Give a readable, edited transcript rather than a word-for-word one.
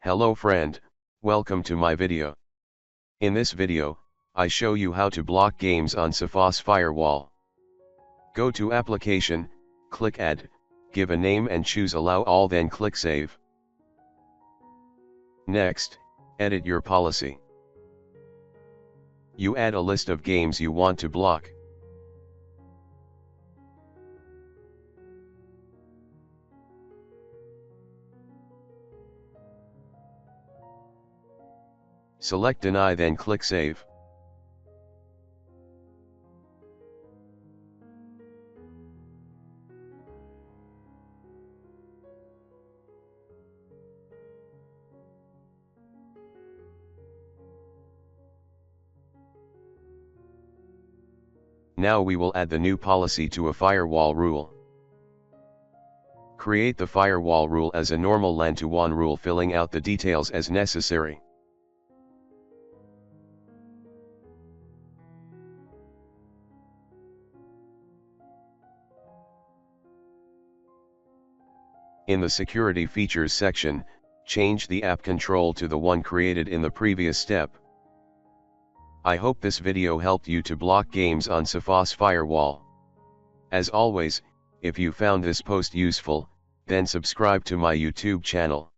Hello friend, welcome to my video. In this video, I show you how to block games on Sophos firewall. Go to Application, click Add, give a name and choose Allow All, then click Save. Next, edit your policy. You add a list of games you want to block. Select Deny, then click Save. Now we will add the new policy to a firewall rule. Create the firewall rule as a normal LAN to WAN rule, filling out the details as necessary. In the Security Features section, change the app control to the one created in the previous step. I hope this video helped you to block games on Sophos firewall. As always, if you found this post useful, then subscribe to my YouTube channel.